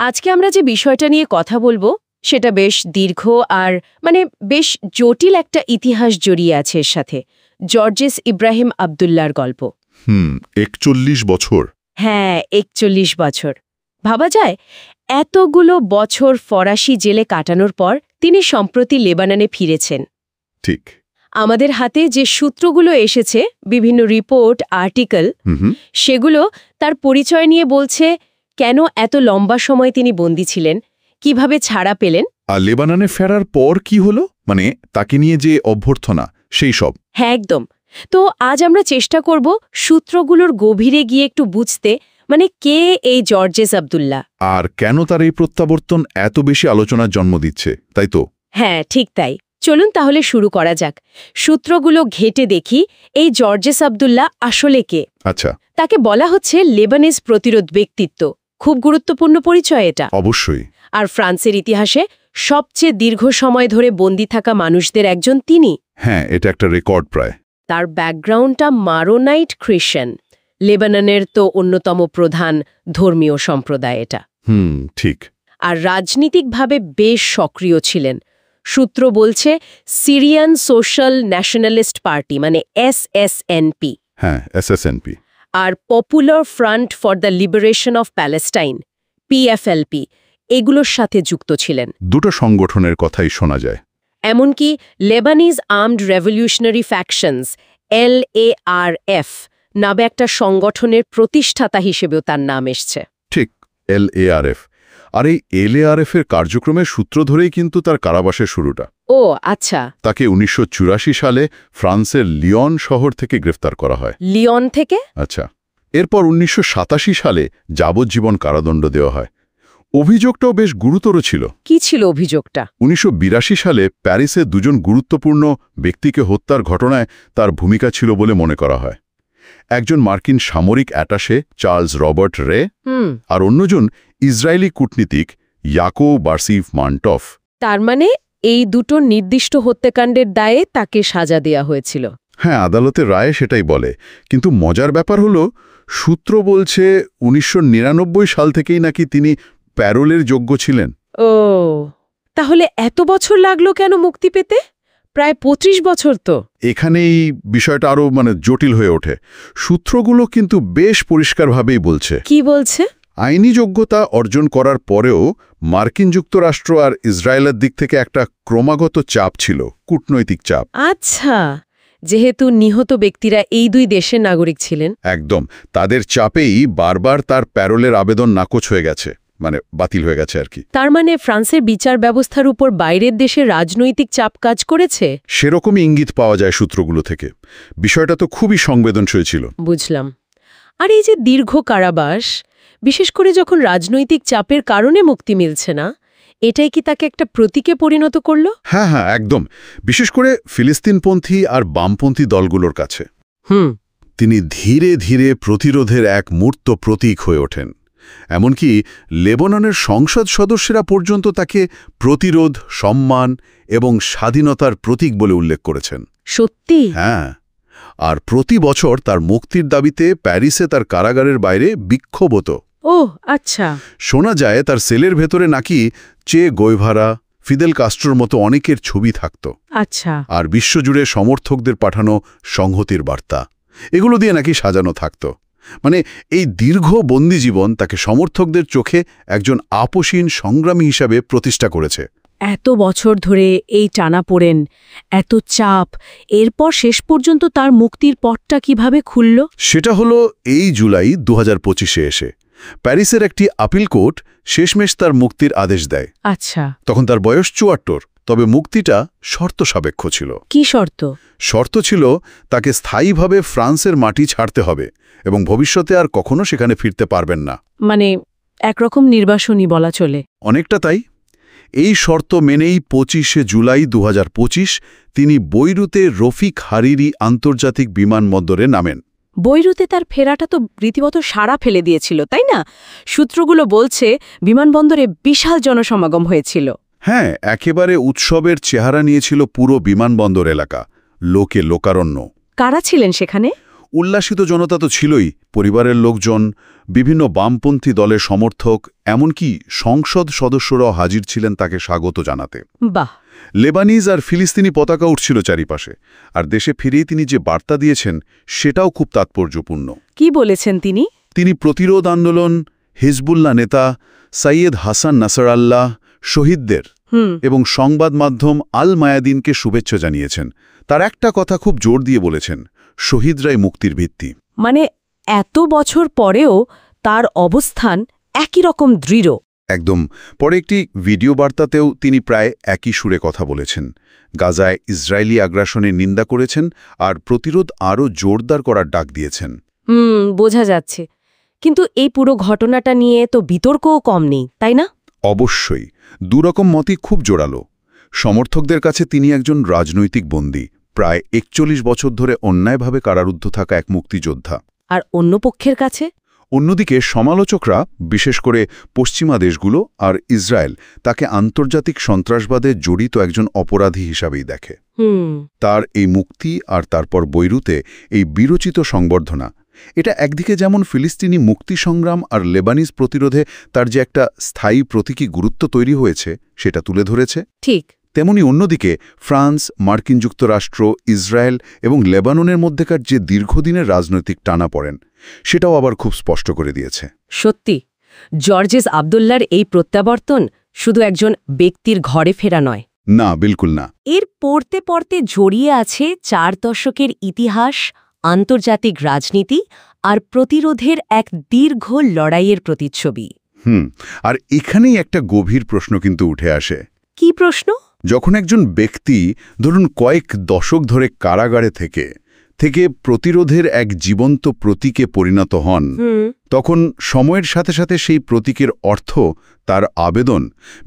আজকে আমরা যে বিষয়টা নিয়ে কথা বলবো সেটা বেশ দীর্ঘ আর বেশ জটিল একটা ইতিহাস জড়িয়ে আছে এর সাথে। জর্জেস ইব্রাহিম আবদুল্লাহর গল্প। ৪১ বছর। হ্যাঁ, ৪১ বছর। ভাবা যায়, এতগুলো বছর ফরাসি জেলে কাটানোর পর তিনি সম্প্রতি লেবাননে ফিরেছেন। ঠিক। আমাদের হাতে যে সূত্রগুলো এসেছে, বিভিন্ন রিপোর্ট, আর্টিকেল, সেগুলো তার পরিচয় নিয়ে বলছে কেন এত লম্বা সময় তিনি বন্দী ছিলেন, কিভাবে ছাড়া পেলেন। আর লেবাননে ফেরার পর কি হলো, তাকে নিয়ে যে অভ্যর্থনা, সেই সব। হ্যাঁ, একদম। তো আজ আমরা চেষ্টা করব সূত্রগুলোর গভীরে গিয়ে একটু বুঝতে, কে এই জর্জেস আবদুল্লাহ, আর কেন তার এই প্রত্যাবর্তন এত বেশি আলোচনার জন্ম দিচ্ছে, তাই তো? হ্যাঁ, ঠিক তাই। চলুন তাহলে শুরু করা যাক। সূত্রগুলো ঘেটে দেখি এই জর্জেস আবদুল্লাহ আসলে কে। আচ্ছা। তাকে বলা হচ্ছে লেবানিজ প্রতিরোধ ব্যক্তিত্ব। খুব গুরুত্বপূর্ণ পরিচয় এটা। অবশ্যই। আর ফ্রান্সের ইতিহাসে সবচেয়ে দীর্ঘ সময় ধরে বন্দী থাকা মানুষদের একজন তিনি। হ্যাঁ, এটা একটা রেকর্ড প্রায়। তার ব্যাকগ্রাউন্ডটা মারোনাইট খ্রিশ্চান। লেবাননের তো অন্যতম প্রধান ধর্মীয় সম্প্রদায় এটা। ঠিক। আর রাজনীতিকভাবে বেশ সক্রিয় ছিলেন। সূত্র বলছে Syrian Social Nationalist Party, SSNP। হ্যাঁ, SSNP। আর Popular Front for the Liberation of Palestine, PFLP, এগুলোর সাথে যুক্ত ছিলেন। দুটো সংগঠনের কথাই শোনা যায়। এমনকি লেবানিজ আর্মড রেভলিউশনারি ফ্যাকশনস, LARF নামে একটা সংগঠনের প্রতিষ্ঠাতা হিসেবেও তার নাম এসছে। ঠিক, LARF। আর এই LARF এর কার্যক্রমের সূত্র ধরেই কিন্তু তার কারাবাসের শুরুটা। ও আচ্ছা। তাকে ১৯৮৪ সালে ফ্রান্সের লিয়ন শহর থেকে গ্রেফতার করা হয়। লিয়ন থেকে? আচ্ছা। এরপর ১৯৮৭ সালে যাবজ্জীবন কারাদণ্ড দেওয়া হয়। অভিযোগটাও বেশ গুরুতর ছিল। কি ছিল অভিযোগটা? ১৯৮২ সালে প্যারিসে দুজন গুরুত্বপূর্ণ ব্যক্তিকে হত্যার ঘটনায় তার ভূমিকা ছিল বলে মনে করা হয়। একজন মার্কিন সামরিক অ্যাটাশে চার্লস রবার্ট রে, আর অন্যজন ইসরায়েলি কূটনীতিক ইয়াকোব বারসিভ মান্টফ। তার এই দুটো নির্দিষ্ট হত্যাকাণ্ডের দায়ে তাকে সাজা দেয়া হয়েছিল। হ্যাঁ, আদালতের রায়ে সেটাই বলে। কিন্তু মজার ব্যাপার হলো, সূত্র বলছে ১৯৯৯ সাল থেকেই নাকি তিনি প্যারোলের যোগ্য ছিলেন। ও, তাহলে এত বছর লাগলো কেন মুক্তি পেতে? প্রায় ২৫ বছর তো। এখানেই বিষয়টা আরও জটিল হয়ে ওঠে। সূত্রগুলো কিন্তু বেশ পরিষ্কারভাবেই বলছে। কি বলছে? আইনি যোগ্যতা অর্জন করার পরেও মার্কিন যুক্তরাষ্ট্র আর ইসরায়েলের দিক থেকে একটা ক্রমাগত চাপ ছিল, কূটনৈতিক চাপ। আচ্ছা, যেহেতু নিহত ব্যক্তিরা এই দুই দেশের নাগরিক ছিলেন। একদম, তাদের চাপেই বারবার তার প্যারোলের আবেদন নাকচ হয়ে গেছে, বাতিল হয়ে গেছে আর কি। তার ফ্রান্সের বিচার ব্যবস্থার উপর বাইরের দেশের রাজনৈতিক চাপ কাজ করেছে? সেরকমই ইঙ্গিত পাওয়া যায় সূত্রগুলো থেকে। বিষয়টা তো খুবই সংবেদনশীল ছিল। বুঝলাম। আর এই যে দীর্ঘ কারাবাস, বিশেষ করে যখন রাজনৈতিক চাপের কারণে মুক্তি মিলছে না, এটাই কি তাকে একটা প্রতীকে পরিণত করল? হ্যাঁ, একদম। বিশেষ করে ফিলিস্তিনপন্থী আর বামপন্থী দলগুলোর কাছে তিনি ধীরে ধীরে প্রতিরোধের এক মূর্ত প্রতীক হয়ে ওঠেন। এমনকি লেবাননের সংসদ সদস্যরা পর্যন্ত তাকে প্রতিরোধ, সম্মান এবং স্বাধীনতার প্রতীক বলে উল্লেখ করেছেন। সত্যি? হ্যাঁ। আর প্রতি বছর তার মুক্তির দাবিতে প্যারিসে তার কারাগারের বাইরে বিক্ষোভ হতো। ও আচ্ছা। শোনা যায় তার সেলের ভেতরে নাকি চে গোয়েভারা, ফিদেল কাস্ট্রোর মতো অনেকের ছবি থাকত। আচ্ছা। আর বিশ্বজুড়ে সমর্থকদের পাঠানো সংহতির বার্তা, এগুলো দিয়ে নাকি সাজানো থাকত। এই দীর্ঘ বন্দি জীবন তাকে সমর্থকদের চোখে একজন আপোষহীন সংগ্রামী হিসাবে প্রতিষ্ঠা করেছে। এত বছর ধরে এই টানাপোড়েন, এত চাপ, এরপর শেষ পর্যন্ত তার মুক্তির পথটা কিভাবে খুলল? সেটা হলো এই জুলাই ২০২৫-এ এসে প্যারিসের একটি আপিল কোর্ট শেষমেশ তার মুক্তির আদেশ দেয়। আচ্ছা। তখন তার বয়স ৭৪, তবে মুক্তিটা শর্ত সাপেক্ষ ছিল। কি শর্ত? শর্ত ছিল তাকে স্থায়ীভাবে ফ্রান্সের মাটি ছাড়তে হবে এবং ভবিষ্যতে আর কখনো সেখানে ফিরতে পারবেন না। একরকম নির্বাসনী বলা চলে। অনেকটা তাই। এই শর্ত মেনেই ২৫শে জুলাই ২০২৫ তিনি বৈরুতে রফিক হারিরি আন্তর্জাতিক বিমানবন্দরে নামেন। বৈরুতে তার ফেরাটা তো রীতিমতো সাড়া ফেলে দিয়েছিল, তাই না? সূত্রগুলো বলছে বিমানবন্দরে বিশাল জনসমাগম হয়েছিল। হ্যাঁ, একেবারে উৎসবের চেহারা নিয়েছিল পুরো বিমানবন্দর এলাকা, লোকে লোকারণ্য। কারা ছিলেন সেখানে? উল্লাসিত জনতা তো ছিলই, পরিবারের লোকজন, বিভিন্ন বামপন্থী দলের সমর্থক, এমনকি সংসদ সদস্যরাও হাজির ছিলেন তাকে স্বাগত জানাতে। বাহ! লেবানিজ আর ফিলিস্তিনি পতাকা উঠছিল চারিপাশে, আর দেশে ফিরেই তিনি যে বার্তা দিয়েছেন সেটাও খুব তাৎপর্যপূর্ণ। কি বলেছেন তিনি? তিনি প্রতিরোধ আন্দোলন, হিজবুল্লাহ নেতা সৈয়দ হাসান নাসরাল্লাহ, শহীদদের এবং সংবাদ মাধ্যম আল মায়াদিনকে শুভেচ্ছা জানিয়েছেন। তার একটা কথা খুব জোর দিয়ে বলেছেন, শহীদরাই মুক্তির ভিত্তি। মানে এত বছর পরেও তার অবস্থান একই রকম দৃঢ়। একদম। পরে একটি ভিডিও বার্তাতেও তিনি প্রায় একই সুরে কথা বলেছেন। গাজায় ইসরায়েলি আগ্রাসনের নিন্দা করেছেন আর প্রতিরোধ আরও জোরদার করার ডাক দিয়েছেন। বোঝা যাচ্ছে। কিন্তু এই পুরো ঘটনাটা নিয়ে তো বিতর্কও কম নেই, তাই না? অবশ্যই। দুরকম মতই খুব জোরালো। সমর্থকদের কাছে তিনি একজন রাজনৈতিক বন্দী, প্রায় ৪১ বছর ধরে অন্যায়ভাবে কারারুদ্ধ থাকা এক মুক্তিযোদ্ধা। আর অন্য পক্ষের কাছে? অন্যদিকে সমালোচকরা, বিশেষ করে পশ্চিমা দেশগুলো আর ইসরায়েল, তাকে আন্তর্জাতিক সন্ত্রাসবাদে জড়িত একজন অপরাধী হিসাবেই দেখে। তার এই মুক্তি আর তারপর বৈরুতে এই বিরচিত সংবর্ধনা, এটা একদিকে যেমন ফিলিস্তিনি মুক্তি সংগ্রাম আর লেবানিজ প্রতিরোধে তার যে একটা স্থায়ী প্রতীকী গুরুত্ব তৈরি হয়েছে সেটা তুলে ধরেছে, ঠিক তেমনি অন্যদিকে ফ্রান্স, মার্কিন যুক্তরাষ্ট্র, ইসরায়েল এবং লেবাননের মধ্যেকার যে দীর্ঘদিনের রাজনৈতিক টানাপড়েন সেটাও আবার খুব স্পষ্ট করে দিয়েছে। সত্যি, জর্জেস আবদুল্লার এই প্রত্যাবর্তন শুধু একজন ব্যক্তির ঘরে ফেরা নয়। না, বিলকুল না। এর পড়তে পড়তে জড়িয়ে আছে ৪ দশকের ইতিহাস, আন্তর্জাতিক রাজনীতি আর প্রতিরোধের এক দীর্ঘ লড়াইয়ের প্রতিচ্ছবি। আর এখানেই একটা গভীর প্রশ্ন কিন্তু উঠে আসে। কি প্রশ্ন? যখন একজন ব্যক্তি ধরুন কয়েক দশক ধরে কারাগারে থেকে প্রতিরোধের এক জীবন্ত প্রতীকে পরিণত হন, তখন সময়ের সাথে সাথে সেই প্রতীকের অর্থ, তার আবেদন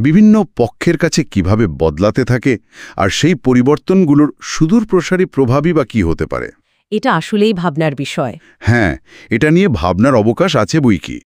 বিভিন্ন পক্ষের কাছে কিভাবে বদলাতে থাকে, আর সেই পরিবর্তনগুলোর সুদূরপ্রসারী প্রভাবই বা কী হতে পারে। এটা আসলেই ভাবনার বিষয়। হ্যাঁ, এটা নিয়ে ভাবনার অবকাশ আছে বইকি।